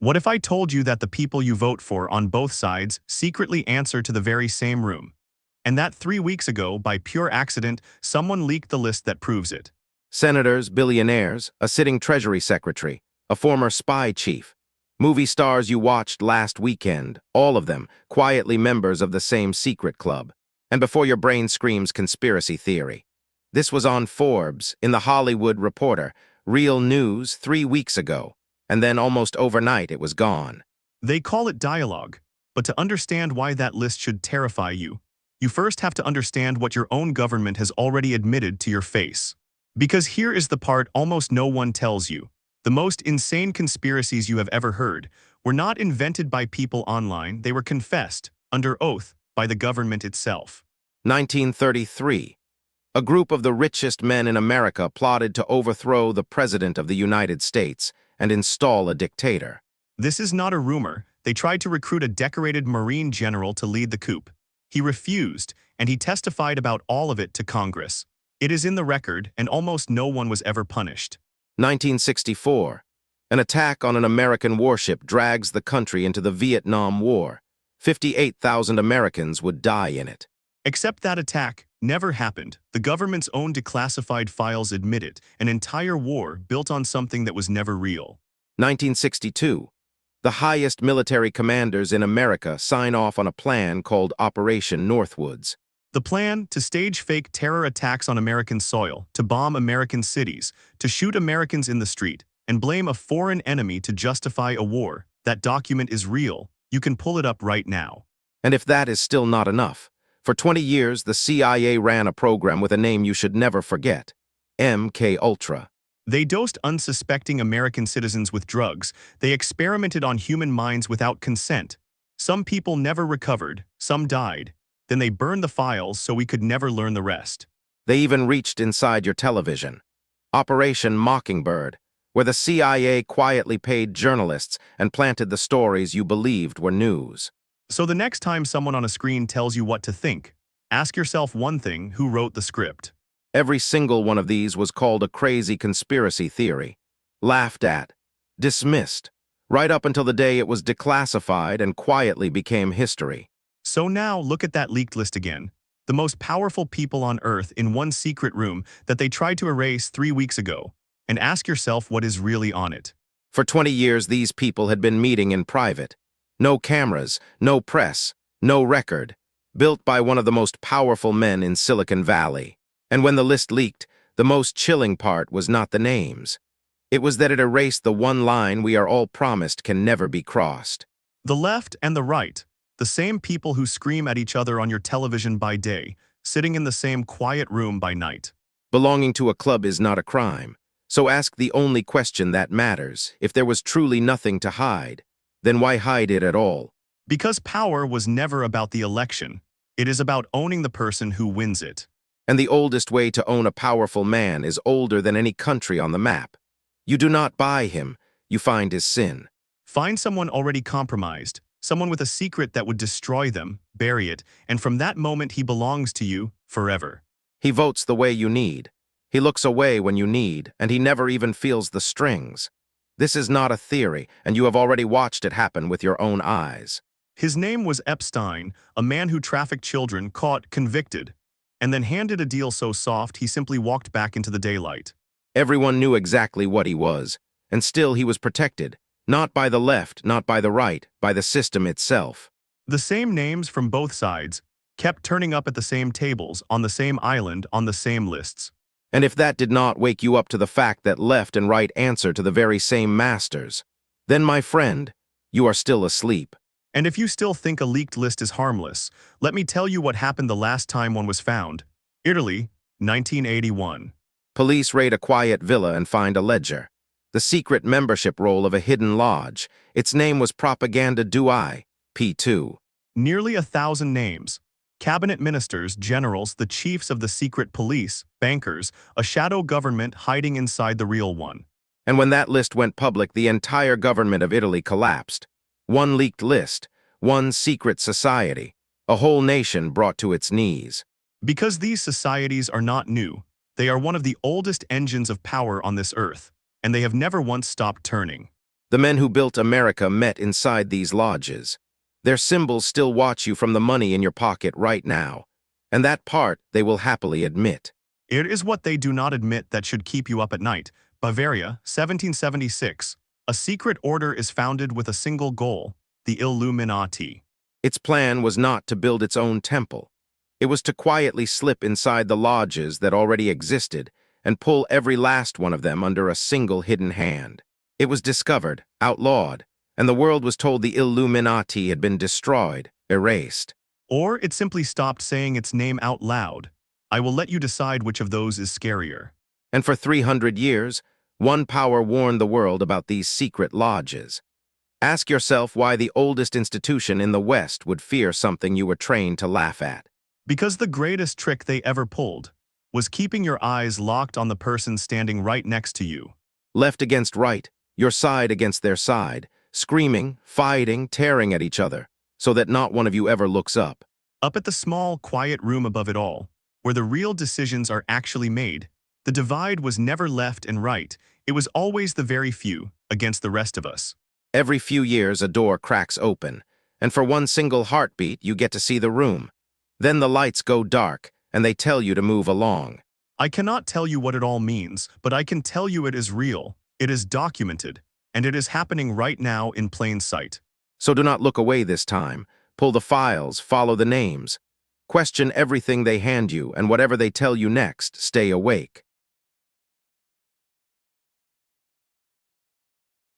What if I told you that the people you vote for on both sides secretly answer to the very same room? And that 3 weeks ago, by pure accident, someone leaked the list that proves it. Senators, billionaires, a sitting Treasury Secretary, a former spy chief, movie stars you watched last weekend, all of them quietly members of the same secret club. And before your brain screams conspiracy theory, this was on Forbes, in the Hollywood Reporter, real news 3 weeks ago, and then almost overnight it was gone. They call it dialogue, but to understand why that list should terrify you, you first have to understand what your own government has already admitted to your face. Because here is the part almost no one tells you. The most insane conspiracies you have ever heard were not invented by people online, they were confessed, under oath, by the government itself. 1933. A group of the richest men in America plotted to overthrow the President of the United States and install a dictator. This is not a rumor. They tried to recruit a decorated Marine general to lead the coup. He refused, and he testified about all of it to Congress. It is in the record, and almost no one was ever punished. 1964. An attack on an American warship drags the country into the Vietnam War. 58,000 Americans would die in it. Except that attack never happened. The government's own declassified files admit it, an entire war built on something that was never real. 1962. The highest military commanders in America sign off on a plan called Operation Northwoods. The plan to stage fake terror attacks on American soil, to bomb American cities, to shoot Americans in the street, and blame a foreign enemy to justify a war. That document is real. You can pull it up right now. And if that is still not enough, for 20 years the CIA ran a program with a name you should never forget, MK Ultra. They dosed unsuspecting American citizens with drugs. They experimented on human minds without consent. Some people never recovered, some died. Then they burned the files so we could never learn the rest. They even reached inside your television. Operation Mockingbird, where the CIA quietly paid journalists and planted the stories you believed were news. So the next time someone on a screen tells you what to think, ask yourself one thing: who wrote the script? Every single one of these was called a crazy conspiracy theory, laughed at, dismissed, right up until the day it was declassified and quietly became history. So now look at that leaked list again. The most powerful people on Earth in one secret room that they tried to erase 3 weeks ago. And ask yourself what is really on it. For 20 years, these people had been meeting in private. No cameras, no press, no record. Built by one of the most powerful men in Silicon Valley. And when the list leaked, the most chilling part was not the names. It was that it erased the one line we are all promised can never be crossed. The left and the right. The same people who scream at each other on your television by day, sitting in the same quiet room by night. Belonging to a club is not a crime. So ask the only question that matters. If there was truly nothing to hide, then why hide it at all? Because power was never about the election. It is about owning the person who wins it. And the oldest way to own a powerful man is older than any country on the map. You do not buy him, you find his sin. Find someone already compromised, someone with a secret that would destroy them, bury it, and from that moment he belongs to you forever. He votes the way you need. He looks away when you need, and he never even feels the strings. This is not a theory, and you have already watched it happen with your own eyes. His name was Epstein, a man who trafficked children, caught, convicted, and then handed a deal so soft he simply walked back into the daylight. Everyone knew exactly what he was, and still he was protected, not by the left, not by the right, by the system itself. The same names from both sides kept turning up at the same tables, on the same island, on the same lists. And if that did not wake you up to the fact that left and right answer to the very same masters, then, my friend, you are still asleep. And if you still think a leaked list is harmless, let me tell you what happened the last time one was found. Italy, 1981. Police raid a quiet villa and find a ledger. The secret membership roll of a hidden lodge. Its name was Propaganda Dui, P2. Nearly 1,000 names. Cabinet ministers, generals, the chiefs of the secret police, bankers, a shadow government hiding inside the real one. And when that list went public, the entire government of Italy collapsed. One leaked list, one secret society, a whole nation brought to its knees. Because these societies are not new, they are one of the oldest engines of power on this earth, and they have never once stopped turning. The men who built America met inside these lodges. Their symbols still watch you from the money in your pocket right now, and that part they will happily admit. It is what they do not admit that should keep you up at night. Bavaria, 1776. A secret order is founded with a single goal, the Illuminati. Its plan was not to build its own temple. It was to quietly slip inside the lodges that already existed and pull every last one of them under a single hidden hand. It was discovered, outlawed, and the world was told the Illuminati had been destroyed, erased. Or it simply stopped saying its name out loud. I will let you decide which of those is scarier. And for 300 years, one power warned the world about these secret lodges. Ask yourself why the oldest institution in the West would fear something you were trained to laugh at. Because the greatest trick they ever pulled was keeping your eyes locked on the person standing right next to you. Left against right, your side against their side, screaming, fighting, tearing at each other, so that not one of you ever looks up. Up at the small, quiet room above it all, where the real decisions are actually made, the divide was never left and right. It was always the very few against the rest of us. Every few years a door cracks open, and for one single heartbeat you get to see the room. Then the lights go dark, and they tell you to move along. I cannot tell you what it all means, but I can tell you it is real, it is documented, and it is happening right now in plain sight. So do not look away this time. Pull the files, follow the names. Question everything they hand you, and whatever they tell you next, stay awake.